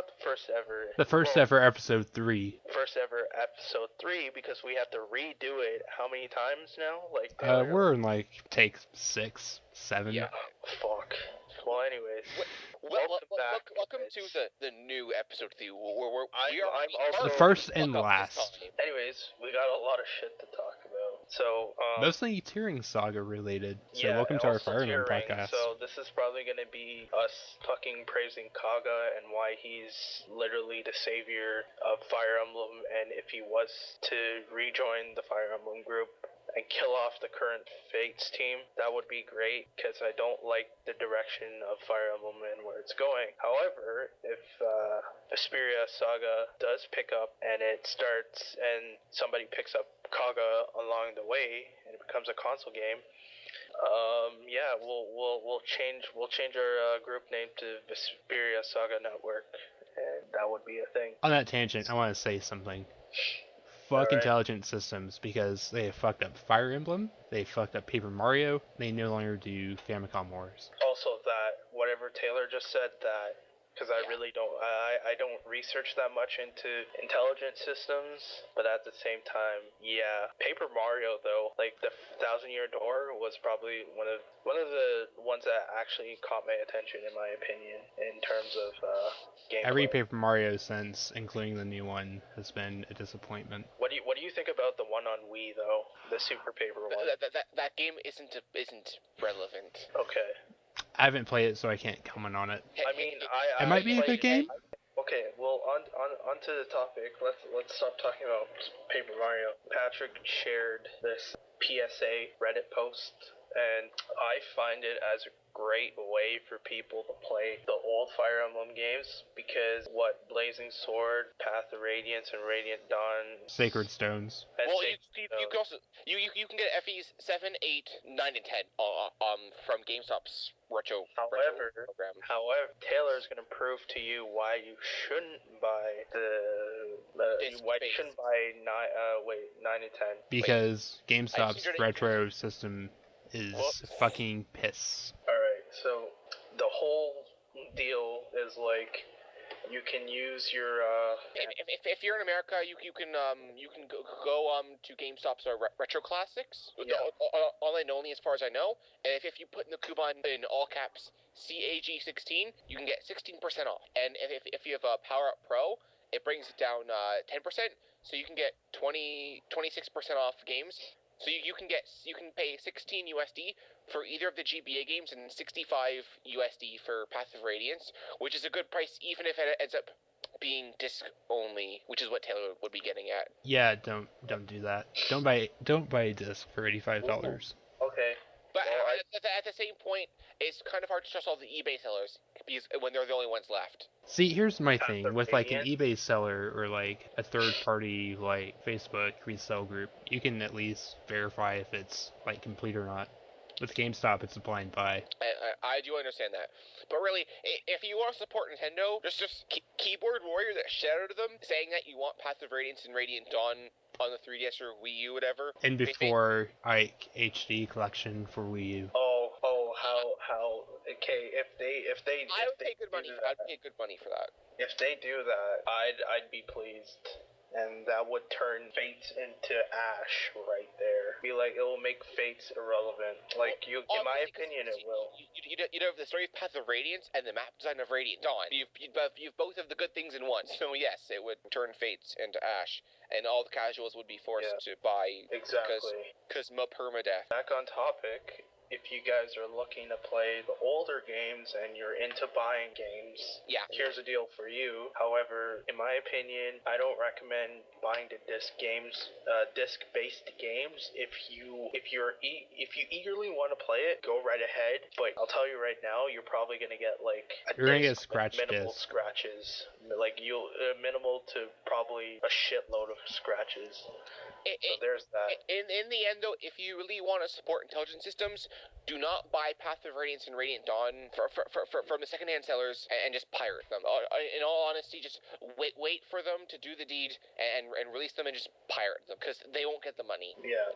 not the first ever. The first ever episode 3. First ever episode 3 because we have to redo it how many times now? Like We're in like take 6, 7. Yeah. Fuck. Well, anyways. Welcome to the new episode 3. I'm also the first and last. Anyways, we got a lot of shit to talk about. So, mostly Tearing Saga related. So yeah, welcome to our also Fire Emblem Tearing, podcast. So this is probably going to be us fucking praising Kaga and why he's literally the savior of Fire Emblem, and if he was to rejoin the Fire Emblem group and kill off the current Fates team, that would be great, because I don't like the direction of Fire Emblem and where it's going. However, if Vesperia Saga does pick up and it starts and somebody picks up Kaga along the way and it becomes a console game, yeah, we'll change our group name to Vesperia Saga Network, and that would be a thing. On that tangent, I want to say something. Fuck Intelligent Systems, because they have fucked up Fire Emblem, they fucked up Paper Mario, they no longer do Famicom Wars. Also that, whatever Taylor just said, that, because I really don't, I don't research that much into intelligent systems, but at the same time, yeah, Paper Mario though, like the Thousand Year Door was probably one of the ones that actually caught my attention, in my opinion, in terms of gameplay. Every Paper Mario since, including the new one, has been a disappointment. What do you think about the one on Wii though, the Super Paper one? That game isn't relevant. Okay. I haven't played it, so I can't comment on it. I mean, it might be a good game. Okay, well, on to the topic. Let's stop talking about Paper Mario. Patrick shared this PSA Reddit post, and I find it as a great way for people to play the old Fire Emblem games, because Blazing Sword, Path of Radiance, and Radiant Dawn, Sacred Stones. Well, you can also you can get FEs 7, 8, 9, and 10 from GameStop's retro program. However, Taylor's gonna prove to you why you shouldn't buy why you shouldn't buy 9 and 10. Because GameStop's retro system is fucking piss. Alright, so the whole deal is like, you can use your if you're in America, you can go to GameStop's retro classics, online only as far as I know. And if you put in the coupon in all caps CAG16, you can get 16% off. And if you have a Power Up Pro, it brings it down 10%, so you can get 26% off games. So you can pay 16 USD for either of the GBA games and 65 USD for Path of Radiance, which is a good price even if it ends up being disc only, which is what Taylor would be getting at. Yeah, don't do that. Don't buy a disc for $85. Okay. But at the same point, it's kind of hard to trust all the eBay sellers because when they're the only ones left. See, here's my thing with like an eBay seller or like a third party like Facebook resale group, you can at least verify if it's like complete or not. With GameStop, it's a blind buy. I do understand that, but really, if you want to support Nintendo, just keyboard warrior that shit out of them, saying that you want Path of Radiance and Radiant Dawn on the 3DS or Wii U, whatever. And before HD collection for Wii U. How okay, if they I would pay good money. I'd pay good money for that. If they do that, I'd be pleased. And that would turn Fates into Ash right there. Be like, it will make Fates irrelevant. Like, in my opinion, it will. You have the story of Path of Radiance and the map design of Radiant Dawn. You've both of the good things in one. So yes, it would turn Fates into Ash, and all the casuals would be forced to buy. Exactly. Because permadeath. Back on topic. If you guys are looking to play the older games and you're into buying games, here's a deal for you. However, in my opinion, I don't recommend buying the disc-based games. If you eagerly want to play it, go right ahead. But I'll tell you right now, you're probably gonna get like minimal scratches, like minimal to probably a shitload of scratches. So there's that. In the end, though, if you really want to support intelligent systems, do not buy Path of Radiance and Radiant Dawn from the secondhand sellers and just pirate them. In all honesty, just wait for them to do the deed and release them and just pirate them because they won't get the money. Yeah,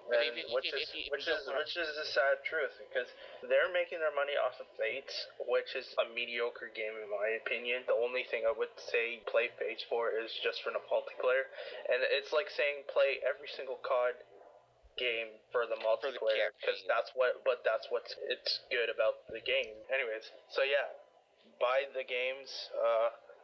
which is the sad truth because they're making their money off of Fates, which is a mediocre game in my opinion. The only thing I would say play Fates for is just for the multiplayer, and it's like saying play every single COD game for the multiplayer because that's what's it's good about the game. Anyways, so yeah, buy the games.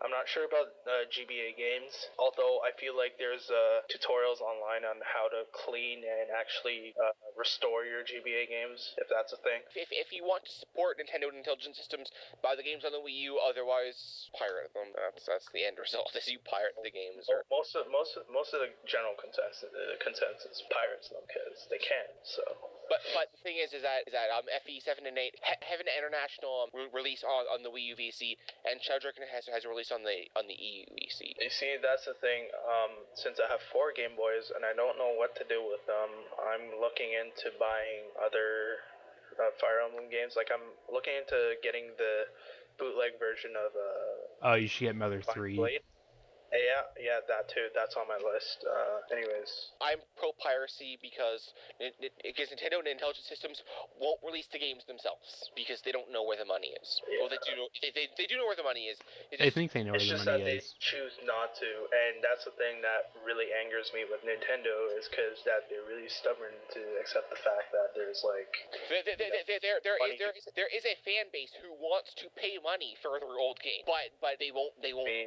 I'm not sure about GBA games, although I feel like there's tutorials online on how to clean and actually restore your GBA games, if that's a thing. If you want to support Nintendo Intelligent Systems, buy the games on the Wii U. Otherwise, pirate them. That's the end result. Is you pirate the games. Or... Most of the general consensus pirates them because they can. So. But the thing is that FE7 and 8 have an international release on the Wii U VC, and Shadow Dragon has a release on the EU VC. You see, that's the thing. Since I have 4 Game Boys and I don't know what to do with them, I'm looking into buying other Fire Emblem games. Like I'm looking into getting the bootleg version of Oh, you should get Mother 3. Blade. Yeah, that too. That's on my list. Anyways, I'm pro piracy because Nintendo and Intelligent Systems won't release the games themselves because they don't know where the money is. Yeah. Well, they do know. They do know where the money is. They think they know where the money is. It's just that they choose not to, and that's the thing that really angers me with Nintendo is because that they're really stubborn to accept the fact that there's like there is a fan base who wants to pay money for their old game, but they won't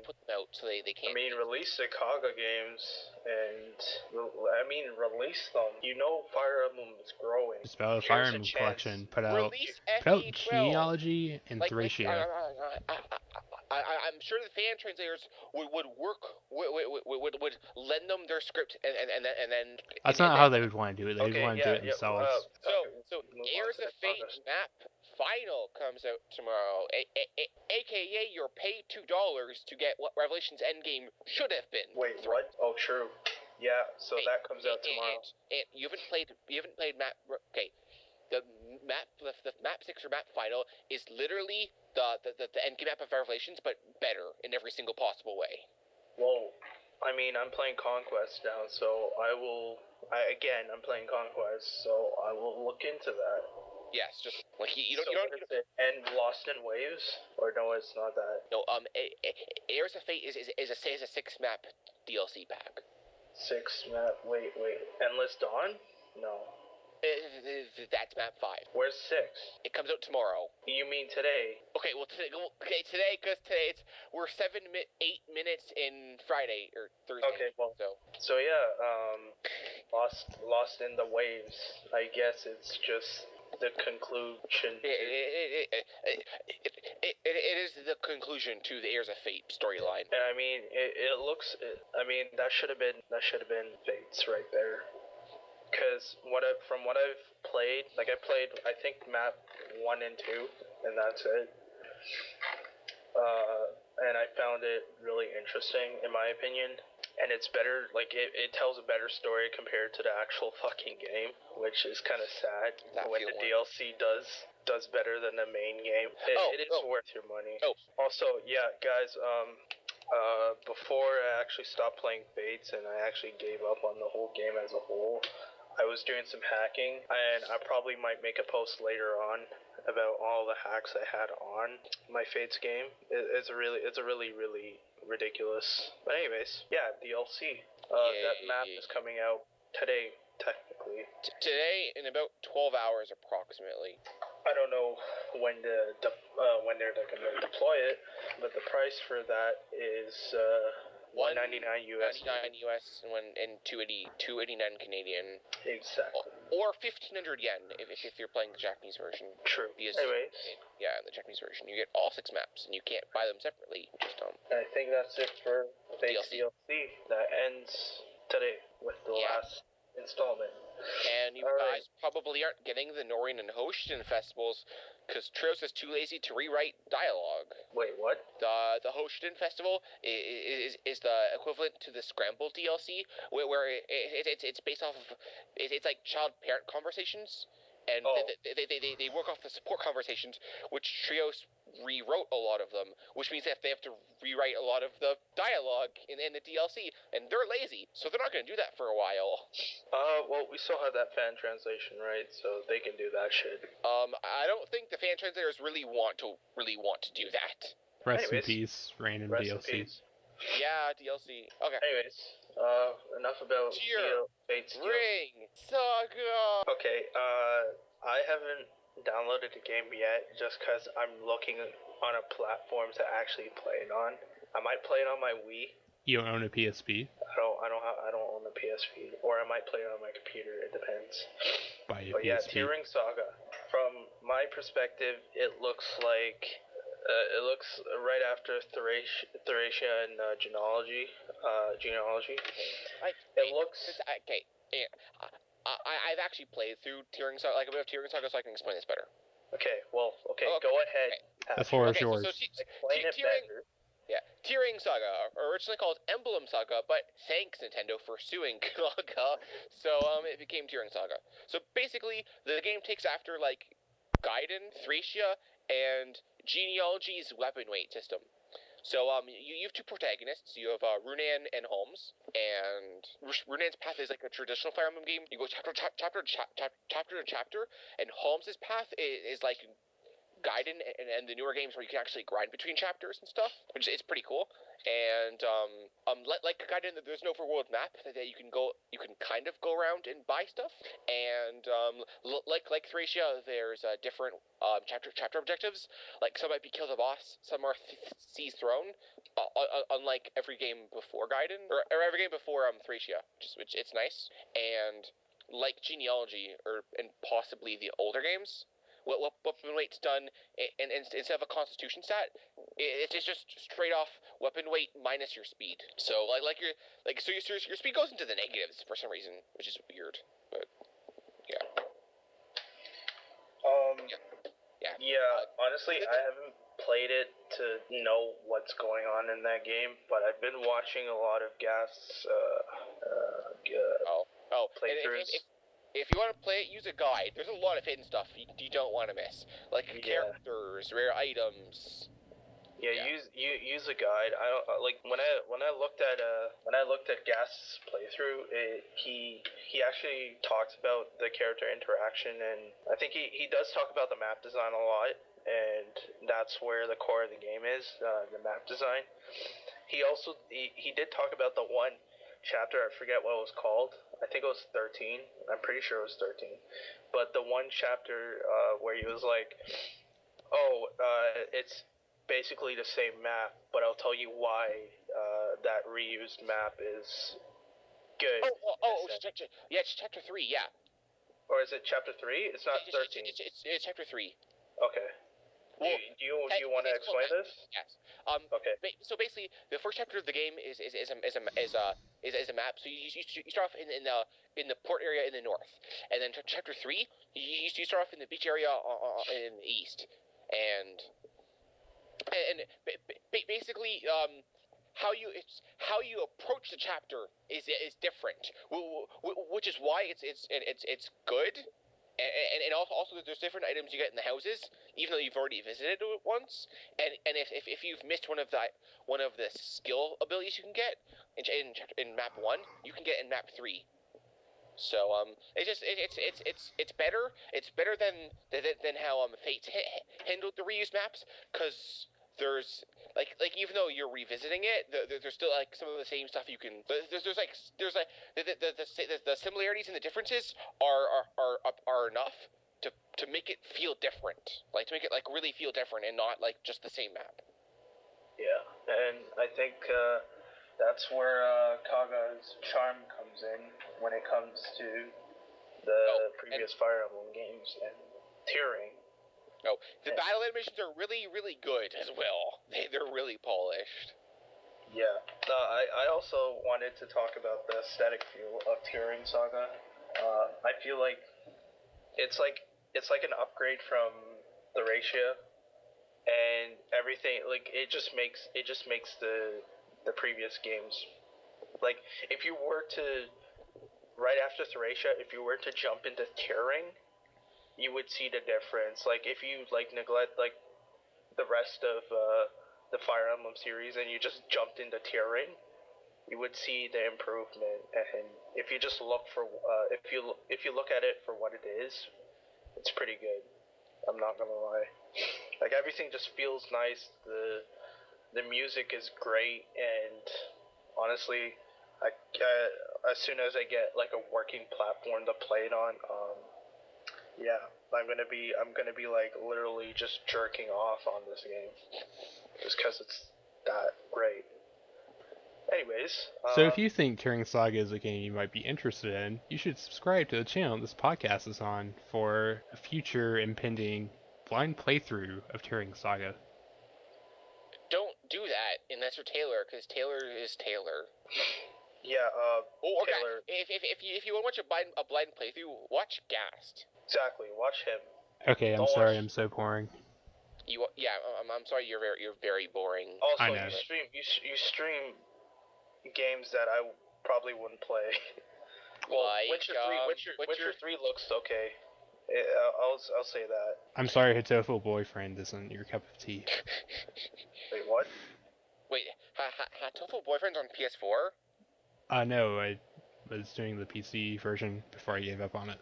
put them out, so they can't. I mean, release the Kaga games, and release them. You know, Fire Emblem is growing. Just about the Fire Emblem collection. Put out Genealogy and Thracia. I'm sure the fan translators would lend them their script and then. That's not how they would want to do it. They would want to do it themselves. So Heirs of Fate map final comes out tomorrow, aka your pay $2 to get what Revelations Endgame should have been. Wait, what? Oh, true. Yeah, so that comes out tomorrow. And you haven't played map. Okay, the map 6 or map final is literally the endgame map of Revelations, but better in every single possible way. Well, I mean, I'm playing Conquest now, so I'm playing Conquest, so I will look into that. Yes, just like you don't. And Lost in Waves, or no, it's not that. No, Heirs of Fate is a 6 map DLC pack. 6 map. Wait. Endless Dawn? No. That's map 5. Where's 6? It comes out tomorrow. You mean today? Okay, well today, because today we're 8 minutes in Friday or Thursday. Okay, well, so yeah, Lost in the Waves. I guess it's just the conclusion. It is the conclusion to the Heirs of Fate storyline. And I mean, it looks. I mean, that should have been Fates right there. Because from what I've played, like I played, I think map 1 and 2, and that's it. And I found it really interesting, in my opinion. And it's better, like it tells a better story compared to the actual fucking game, which is kind of sad when the DLC does better than the main game. It is worth your money. Also, yeah, guys, before I actually stopped playing Fates and I actually gave up on the whole game as a whole, I was doing some hacking, and I probably might make a post later on about all the hacks I had on my Fates game. It's a really ridiculous. But anyways, yeah, DLC. That map is coming out today, technically. Today, in about 12 hours approximately. I don't know when they're going to deploy it, but the price for that is $199 US. $199 US and $289 Canadian. Exactly. Or 1,500 yen if you're playing the Japanese version. True. Anyways. Yeah, in the Japanese version, you get all 6 maps, and you can't buy them separately. Just I think that's it for Fates DLC. That ends today with the last installment. And you guys probably aren't getting the Norin and Hoshin festivals because Trios is too lazy to rewrite dialogue. Wait, what? The Hoshiden Festival is the equivalent to the Scramble DLC, where it's based off of it's like child-parent conversations, and they work off the support conversations, which Trios rewrote a lot of them, which means that they have to rewrite a lot of the dialogue in the DLC, and they're lazy, so they're not going to do that for a while. Well, we still have that fan translation, right? So they can do that shit. I don't think the fan translators really want to do that. Rest in peace, random Rest DLC. In peace. Yeah, DLC. Okay. Anyways, enough about Fate's Ring Saga. Okay, I haven't downloaded the game yet, just because I'm looking on a platform to actually play it on. I might play it on my Wii. You don't own a PSP? I don't own a PSP, or I might play it on my computer. It depends. Buy a but PSP. Yeah, Tearing Saga. From my perspective, it looks like it looks right after Thracia and genealogy. It looks okay. Yeah, I've actually played through Tearing Saga, like a bit of Tearing Saga, so I can explain this better. Okay. Well. Okay. Go ahead. Okay. The floor is yours. So explain it better. Yeah, Tearing Saga, originally called Emblem Saga, but thanks Nintendo for suing Saga, so it became Tearing Saga. So basically, the game takes after like Gaiden, Thracia, and Genealogy's weapon weight system. So you have two protagonists. You have Runan and Holmes, and Runan's path is like a traditional Fire Emblem game. You go chapter to chapter, and Holmes's path is like Gaiden and the newer games where you can actually grind between chapters and stuff, which is pretty cool. And like Gaiden, there's no overworld map that you can kind of go around and buy stuff. And like Thracia, there's different chapter objectives. Like some might be kill the boss, some are seize throne. Unlike every game before Gaiden or every game before Thracia, which it's nice. And like Genealogy and possibly the older games, what weapon weight's done, and instead of a Constitution stat, it's just straight off weapon weight minus your speed. So so your speed goes into the negatives for some reason, which is weird. But yeah. Honestly, I haven't played it to know what's going on in that game, but I've been watching a lot of playthroughs. If you want to play it, use a guide. There's a lot of hidden stuff you don't want to miss, like characters, rare items. Yeah, use a guide. I don't like when I looked at Gas's playthrough. He actually talks about the character interaction, and I think he does talk about the map design a lot, and that's where the core of the game is, the map design. He also he did talk about the one chapter. I forget what it was called. I think it was 13. I'm pretty sure it was 13. But the one chapter where he was like, it's basically the same map, but I'll tell you why that reused map is good. It's chapter 3, yeah. Or is it chapter 3? It's not 13. It's chapter 3. Okay. Well, do you want to explain this? Yes. Okay. So basically, the first chapter of the game is a map. So you start off in the port area in the north, and then chapter 3 you start off in the beach area in the east, and basically how you approach the chapter is different, which is why it's good. And also there's different items you get in the houses, even though you've already visited it once. And if you've missed one of the skill abilities you can get in map 1, you can get in map 3. So it's better. It's better than how Fates handled the reused maps, because there's like even though you're revisiting it, there's still like some of the same stuff you can. There's the similarities and the differences are enough to make it feel different, like to make it like really feel different and not like just the same map. Yeah, and I think that's where Kaga's charm comes in when it comes to the previous Fire Emblem games and tiering. No, the battle animations are really, really good as well. They're really polished. Yeah. I also wanted to talk about the aesthetic feel of Tearing Saga. I feel like it's like an upgrade from Thracia, and everything. Like it just makes the previous games. Like if you were to right after Thracia, if you were to jump into Tearing, you would see the difference. Like if you like neglect like the rest of the Fire Emblem series and you just jumped into Tearing, you would see the improvement. And if you just look for if you look at it for what it is, it's pretty good. I'm not gonna lie. Like everything just feels nice. The music is great, and honestly, as soon as I get like a working platform to play it on, yeah, I'm gonna be like literally just jerking off on this game, just because it's that great. Anyways, so if you think Turing Saga is a game you might be interested in, you should subscribe to the channel this podcast is on for a future impending blind playthrough of Turing Saga. Don't do that unless you're Taylor, because Taylor is Taylor. Yeah, okay. Taylor. If you want to watch a blind playthrough, watch Gast. Exactly, watch him. Okay, I'm sorry, I'm so boring. I'm sorry, you're very boring. Also, I know. you stream games that I probably wouldn't play. Well, like, Witcher 3 looks okay. I'll say that. I'm sorry, Hitoful Boyfriend isn't your cup of tea. Wait, what? Wait, Hitoful Boyfriend's on PS4? No, I was doing the PC version before I gave up on it.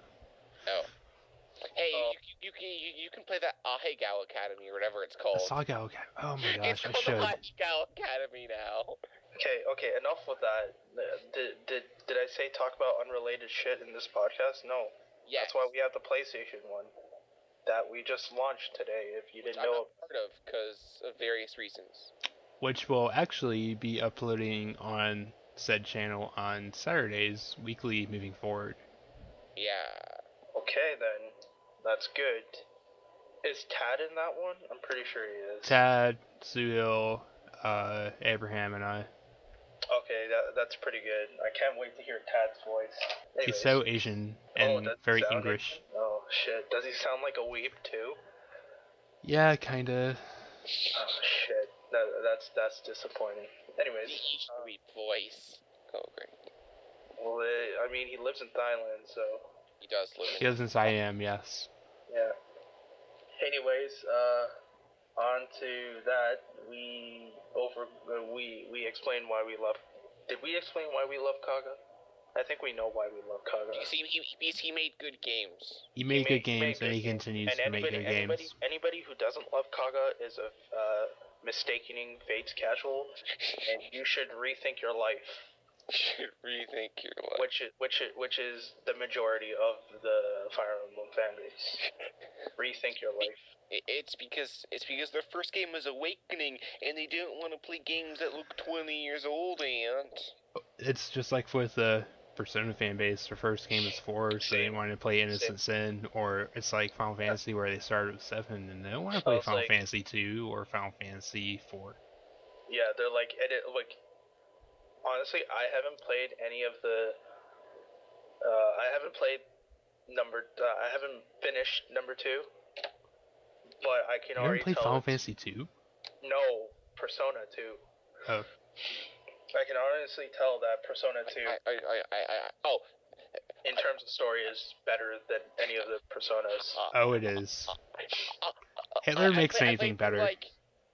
Oh. Hey, you can play that Ahegao Academy or whatever it's called. Saga, okay. Oh my gosh, it's I called should. Ahegao Academy now. Okay, enough with that. Did I say talk about unrelated shit in this podcast? No. Yes. That's why we have the PlayStation one that we just launched today. If you didn't I'm know, not part of because of various reasons. Which will actually be uploading on said channel on Saturdays weekly moving forward. Yeah. Okay then, that's good. Is Tad in that one? I'm pretty sure he is. Tad, Suil, Abraham, and I. Okay, that's pretty good. I can't wait to hear Tad's voice. Anyways. He's so Asian and very English. Asian? Oh shit, does he sound like a weeb too? Yeah, kinda. Oh shit, that's disappointing. Anyways. The Asian voice. Oh great. Well, I mean, he lives in Thailand, so. He does live in. He lives in Siam, yes. Yeah. Anyways, on to that. We explained why we love. Did we explain why we love Kaga? I think we know why we love Kaga. You see, he made good games. He made good games, and he continues to make good games. Anybody who doesn't love Kaga is a mistaking Fate's casual, and you should rethink your life. Rethink your life. Which is the majority of the Fire Emblem fan base. Rethink your life. It's because their first game was Awakening, and they didn't want to play games that look 20 years old, and it's just like with the Persona fan base. Their first game was 4, so they wanted to play Innocent Sin, or it's like Final Fantasy where they started with 7, and they don't want to play Final Fantasy 2 or Final Fantasy 4. Yeah, they're like honestly, I haven't played any of the. I haven't finished number 2. But I can already tell. You haven't played Final Fantasy 2? No, Persona 2. Oh. I can honestly tell that Persona 2. In terms of story, is better than any of the Personas. Oh, it is. Hitler makes anything better.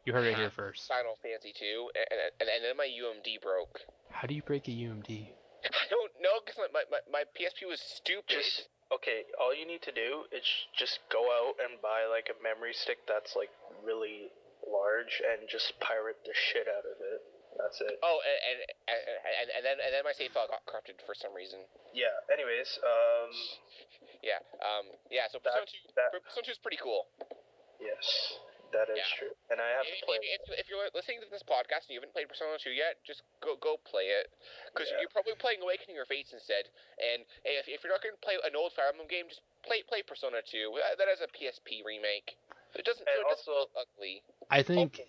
You heard it here first. Final Fantasy 2, and then my UMD broke. How do you break a UMD? I don't know, because my PSP was stupid. Okay, all you need to do is just go out and buy like a memory stick that's like really large and just pirate the shit out of it. That's it. Oh, and then my save file got corrupted for some reason. Yeah. Anyways, Yeah. So Persona 2 is pretty cool. Yes, that is true. And I have to play. If you're listening to this podcast and you haven't played Persona 2 yet, just go play it, because you're probably playing Awakening or Fates instead. And if you're not going to play an old Fire Emblem game, just play Persona 2. That is a PSP remake. It doesn't look ugly. I think.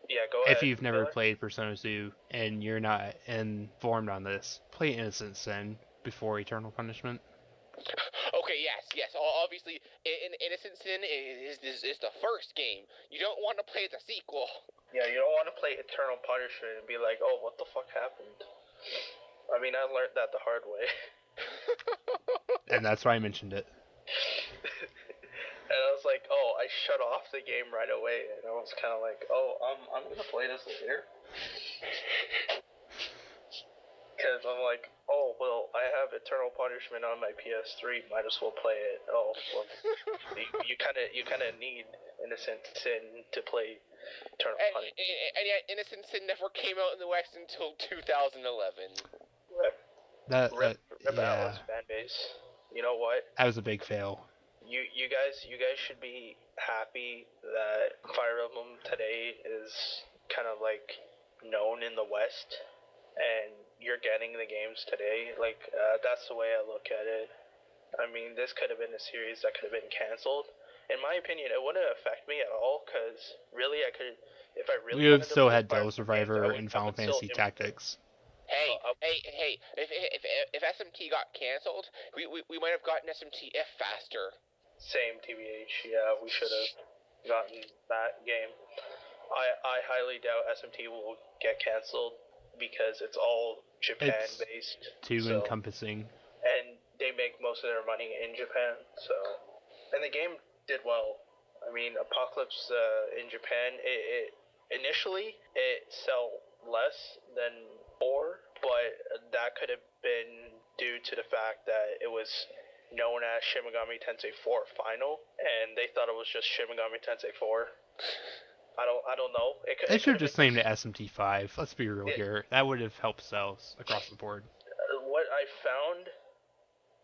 Yeah, go ahead. If you've never played Persona 2 and you're not informed on this, play Innocent Sin before Eternal Punishment. Okay, Okay, yes. Obviously, Innocent Sin is the first game. You don't want to play the sequel. Yeah, you don't want to play Eternal Punishment and be like, oh, what the fuck happened? I mean, I learned that the hard way. And that's why I mentioned it. And I was like, oh, I shut off the game right away, and I was kind of like, oh, I'm gonna play this later. Because I'm like, oh, well, I have Eternal Punishment on my PS3, might as well play it. Oh, well, you kind of need Innocent Sin to play Eternal Punishment. And yet, Innocent Sin never came out in the West until 2011. That Atlas fan base. You know what? That was a big fail. You guys should be happy that Fire Emblem today is kind of like known in the West, and you're getting the games today. Like that's the way I look at it. I mean, this could have been a series that could have been canceled. In my opinion, it wouldn't affect me at all, because really, I could, if I really. We would have still had Devil Survivor and Final Fantasy Tactics. Hey! If SMT got canceled, we might have gotten SMTF faster. Same, TBH. Yeah, we should have gotten that game. I highly doubt SMT will get canceled because it's all Japan based. Too encompassing. And they make most of their money in Japan, so. And the game did well. I mean, Apocalypse in Japan, it initially it sell less than 4, but that could have been due to the fact that it was known as Shin Megami Tensei 4 Final, and they thought it was just Shin Megami Tensei 4. I don't know. They should have just named it SMT5. Let's be real here. That would have helped sales across the board. What I found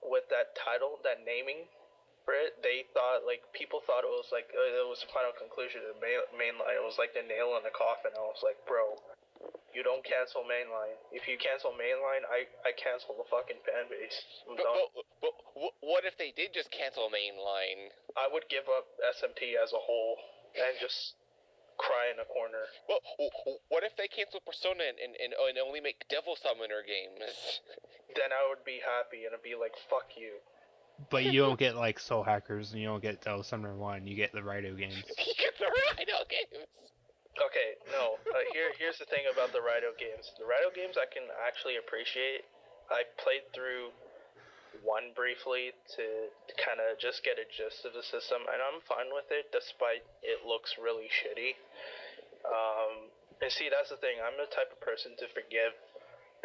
with that title, that naming for it, people thought it was like it was the final conclusion of the mainline. It was like the nail in the coffin. I was like, bro, you don't cancel mainline. If you cancel mainline, I cancel the fucking fan base. But what if they did just cancel mainline? I would give up SMT as a whole and just cry in a corner. Well, what if they cancel Persona and only make Devil Summoner games? Then I would be happy and I'd be like, fuck you. But you don't get like Soul Hackers and you don't get Devil Summoner 1, you get the Raito games. You get the Raito games! Okay, no. Here's the thing about the Raito games. The Raito games I can actually appreciate. I played through one briefly to kind of just get a gist of the system, and I'm fine with it, despite it looks really shitty. And see, that's the thing. I'm the type of person to forgive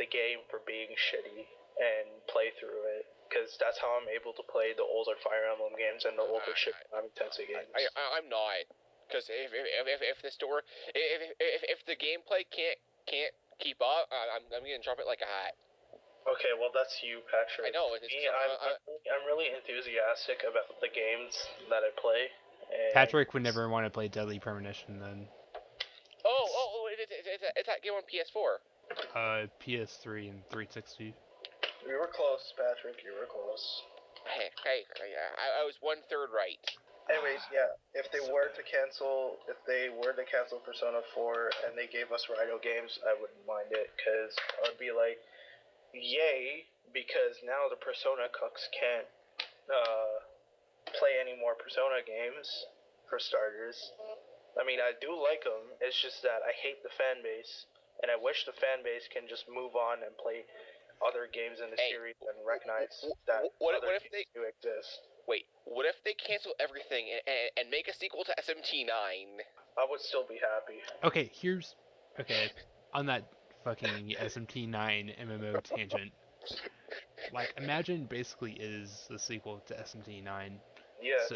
the game for being shitty and play through it, because that's how I'm able to play the older Fire Emblem games and the older Shin Megami Tensei games. I'm not, because if the gameplay can't keep up, I'm gonna drop it like a hat. Okay, well that's you, Patrick. I know. I'm really enthusiastic about the games that I play. Patrick would never want to play Deadly Premonition then. It's that game on PS4. PS3 and 360. You were close, Patrick. You were close. Hey, I was 1/3 right. Anyways, yeah, if they were to cancel Persona 4 and they gave us Raito games, I wouldn't mind it, because I would be like, yay, because now the Persona cucks can't play any more Persona games, for starters. I mean, I do like them, it's just that I hate the fan base, and I wish the fan base can just move on and play other games in the series and recognize that other games do exist. Wait, what if they cancel everything and make a sequel to SMT9? I would still be happy. Okay, on that fucking SMT9 MMO tangent, like, Imagine basically is the sequel to SMT9. Yes.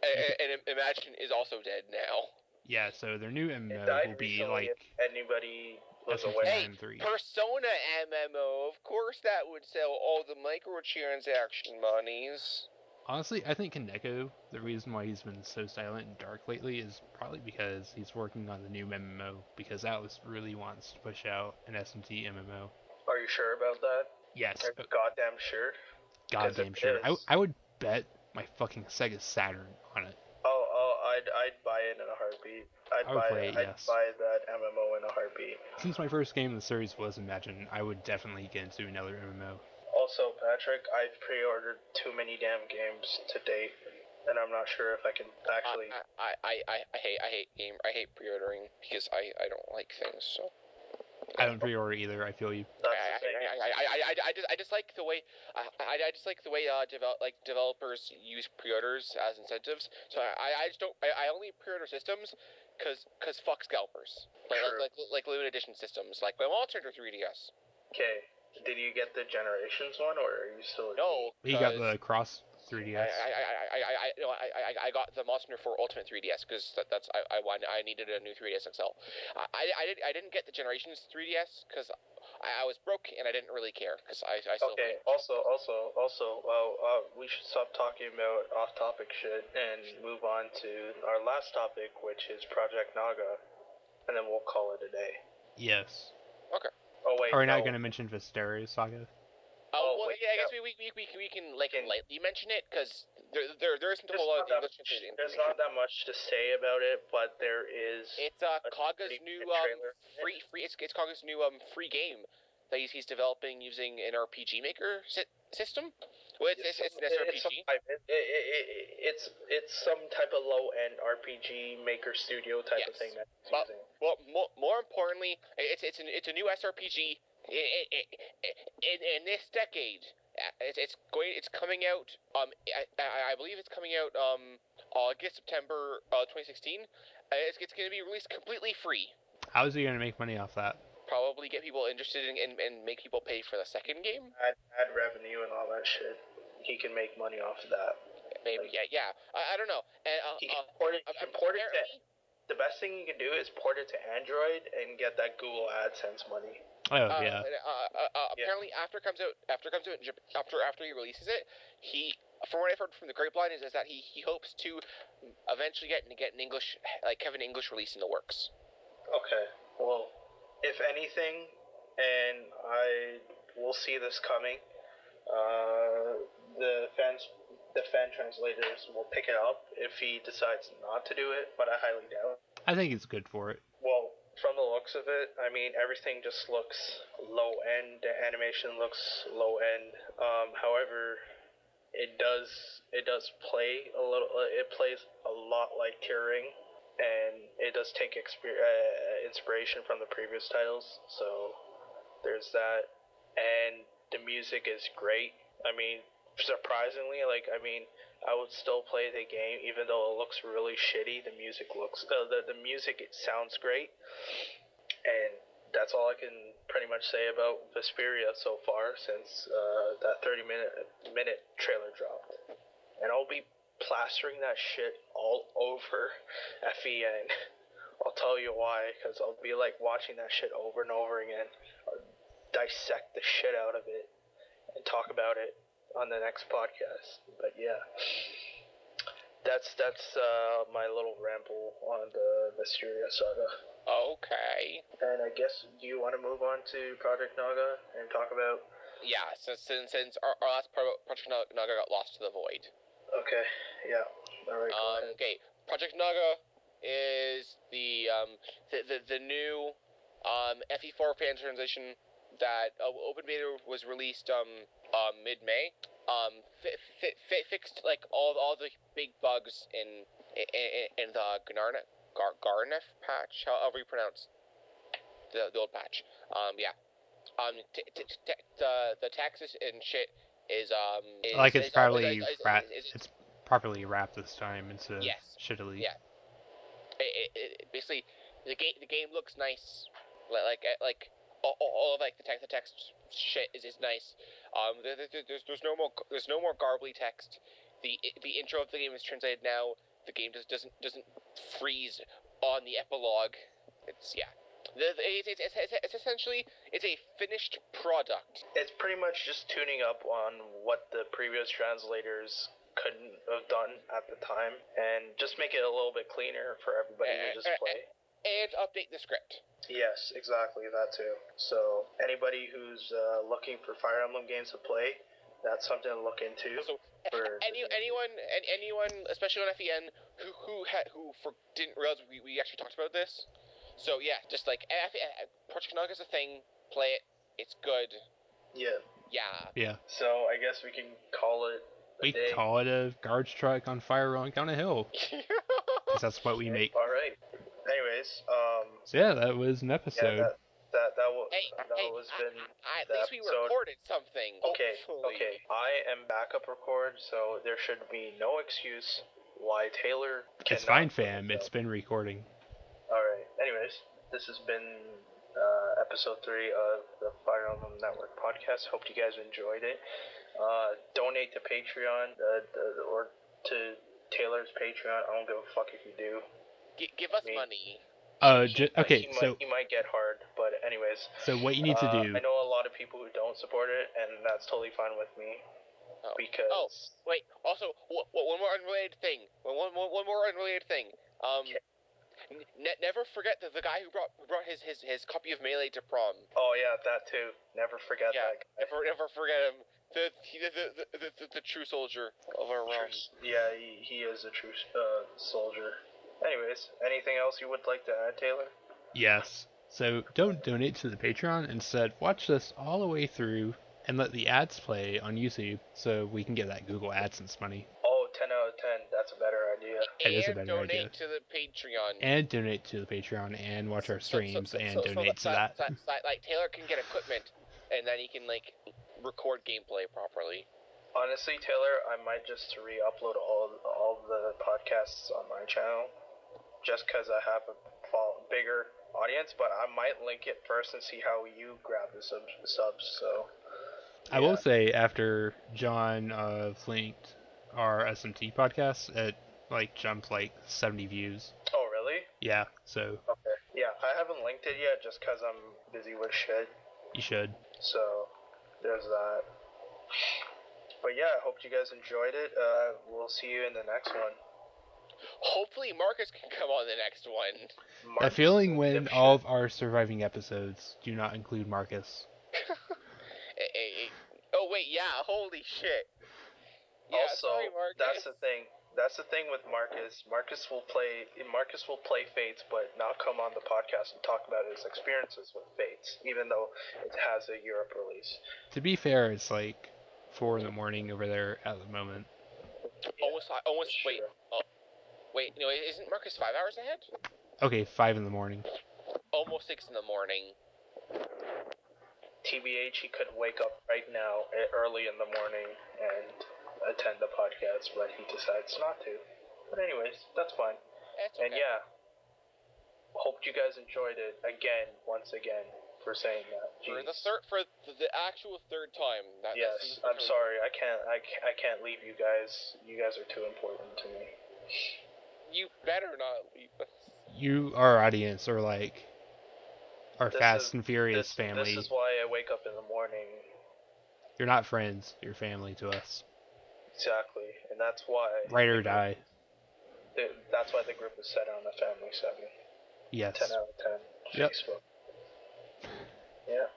And Imagine is also dead now. Yeah, so their new MMO will be like anybody was aware. Hey, Persona MMO, of course that would sell all the microtransaction monies. Honestly, I think Kaneko, the reason why he's been so silent and dark lately is probably because he's working on the new MMO, because Atlas really wants to push out an SMT MMO. Are you sure about that? Yes. Goddamn sure? Goddamn sure. I would bet my fucking Sega Saturn on it. I'd buy it in a heartbeat. I'd yes. buy that MMO in a heartbeat. Since my first game in the series was Imagine, I would definitely get into another MMO. Also, Patrick, I've pre-ordered too many damn games to date, and I'm not sure if I can actually. I hate pre-ordering because I don't like things. So I don't pre-order either. I feel you. I just like the way I just like the way developers use pre-orders as incentives. So I just don't I only pre-order systems because fuck scalpers like limited edition systems like my Monster Hunter 3DS. Okay, did you get the Generations one, or are you still? No, He got the Cross 3DS. I got the Monster Hunter 4 Ultimate 3DS because I needed a new 3DS XL. I didn't get the Generations 3DS because I was broke and I didn't really care because I still. Okay. Also, we should stop talking about off-topic shit and move on to our last topic, which is Project Naga, and then we'll call it a day. Yes. Okay. Oh wait. Are we not going to mention Vistarius Saga? Well, yeah, I guess we can lightly mention it because there isn't a whole lot of English information. There's not that much to say about it, but there is. It's Kaga's new free. It's Kaga's new free game that he's developing using an RPG Maker system. Well, it's an SRPG. It's some type of low end RPG Maker Studio type of thing that he's using. Well, more importantly, it's a new SRPG in this decade. It's coming out. I believe it's coming out August September 2016. It's going to be released completely free. How is he going to make money off that? Probably get people interested and make people pay for the second game. Add revenue and all that shit. He can make money off of that. Maybe, yeah. I don't know. He can port it to. The best thing you can do is port it to Android and get that Google AdSense money. Oh yeah. Apparently, after he releases it, from what I've heard from the grapevine, is that he hopes to eventually get an English, have an English release in the works. Okay. Well, if anything, and I will see this coming, the fan translators will pick it up if he decides not to do it, but I highly doubt. I think he's good for it. Well, from the looks of it, I mean, everything just looks low end. The animation looks low end. However, it does play a little. It plays a lot like Tearing, and it does take inspiration from the previous titles. So there's that, and the music is great. I mean, surprisingly, I would still play the game even though it looks really shitty. The music it sounds great, and that's all I can pretty much say about Vesperia so far since that 30-minute trailer dropped. And I'll be plastering that shit all over FEN. I'll tell you why, because I'll be watching that shit over and over again. I'll dissect the shit out of it and talk about it on the next podcast. But yeah, that's my little ramble on the Mysteria Saga. Okay. And I guess, do you want to move on to Project Naga and talk about? Yeah, since our last Project Naga got lost to the void. Okay. Yeah. All right. Go ahead. Okay. Project Naga is the new FE4 fan transition that open beta was released mid-May. Fixed all the big bugs in the Garnef patch, however you pronounce the old patch. The Texas and shit is it's properly wrapped this time instead of shittily. Yeah. Basically, the game looks nice. All of the text shit is nice. There's no more garbly text. The intro of the game is translated now. The game doesn't freeze on the epilogue. It's essentially a finished product. It's pretty much just tuning up on what the previous translators couldn't have done at the time, and just make it a little bit cleaner for everybody to just play. And update the script. Yes, exactly, that too. So anybody who's looking for Fire Emblem games to play, that's something to look into. So anyone, especially on FEN, who didn't realize we actually talked about this. So yeah, just Project Naga is a thing. Play it. It's good. Yeah. Yeah. So I guess we can call it a We day. call it a garbage truck on fire rolling down a hill. Because that's what we make. All right. Anyways, So yeah, that was an yeah, episode. that At the least we episode. recorded something. Okay, Hopefully. okay. I am backup record, so there should be no excuse why Taylor cannot. It's fine, fam. It's been recording. Alright. Anyways, this has been episode 3 of the Fire Emblem Network podcast. Hope you guys enjoyed it. Donate to Patreon or to Taylor's Patreon. I don't give a fuck if you do. Give us money. Okay, so he might get hard, but anyways. So what you need to do. I know a lot of people who don't support it, and that's totally fine with me. Because. Wait. Also, one more unrelated thing. One more unrelated thing. Never forget the guy who brought his copy of Melee to prom. Oh yeah, that too. Never forget that guy. Never forget him. The true soldier of our realm. Yeah, he is a true soldier. Anyways, anything else you would like to add, Taylor? Yes. So don't donate to the Patreon. Instead, watch this all the way through and let the ads play on YouTube so we can get that Google AdSense money. Oh, 10 out of 10. That's a better idea. It is a better idea. And donate to the Patreon. And donate to the Patreon and watch our streams and donate to that. Like Taylor can get equipment and then he can like record gameplay properly. Honestly, Taylor, I might just re-upload all the podcasts on my channel just because I have a bigger audience, but I might link it first and see how you grab the subs. So I will say, after John linked our SMT podcast, it jumped 70 views. Oh really? Yeah. So. Okay. Yeah, I haven't linked it yet just because I'm busy with shit. You should. So there's that. But yeah, I hope you guys enjoyed it. We'll see you in the next one. Hopefully Marcus can come on the next one. That feeling when all of our surviving episodes do not include Marcus. Oh wait, yeah, holy shit. Yeah, also, sorry, Marcus. That's the thing. That's the thing with Marcus. Marcus will play Fates, but not come on the podcast and talk about his experiences with Fates, even though it has a Europe release. To be fair, it's 4 in the morning over there at the moment. Yeah, almost. Wait. Sure. Wait. No, isn't Marcus 5 hours ahead? Okay, 5 in the morning. Almost 6 in the morning. TBH, he could wake up right now early in the morning and attend the podcast, but he decides not to. But anyways, that's fine. That's okay. And yeah, hope you guys enjoyed it once again, for saying that. Jeez. For the actual third time. Yes, I'm sorry. I can't leave you guys. You guys are too important to me. You better not leave us. You, our audience, are our Fast and Furious family. This is why I wake up in the morning. You're not friends. You're family to us. Exactly, and that's why. Ride or die. That's why the group is set on a family setting. Yes. 10 out of 10. Yep. Facebook. Yeah.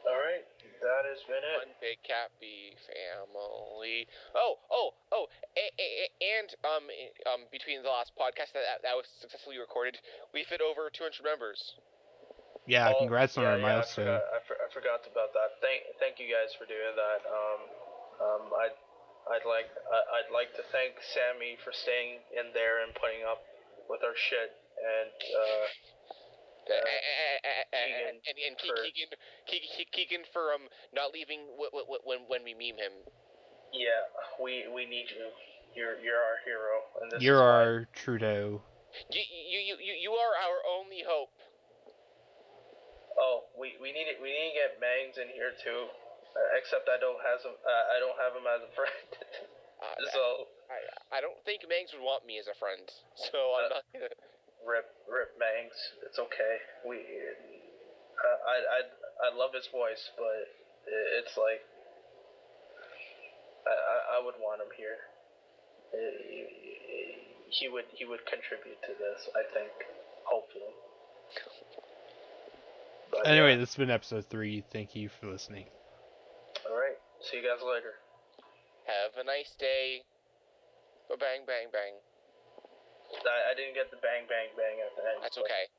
All right. That has been it. One big happy family. And between the last podcast that was successfully recorded, we fit over 200 members. Yeah, congrats on our milestone. I forgot about that. Thank you guys for doing that. I'd like to thank Sammy for staying in there and putting up with our shit, and Keegan for not leaving when we meme him. Yeah, we need you. You're our hero, and this You're is our Trudeau. You are our only hope. Oh, we need it. We need to get Mangs in here too. Except I don't have him as a friend. So I don't think Mangs would want me as a friend. So I'm not gonna rip Mangs. It's okay. I love his voice, but it's I would want him here. He would contribute to this, I think. Hopefully. But anyway, this has been episode 3. Thank you for listening. Alright, see you guys later. Have a nice day. Bang, bang, bang. I didn't get the bang, bang, bang at the end. That's okay.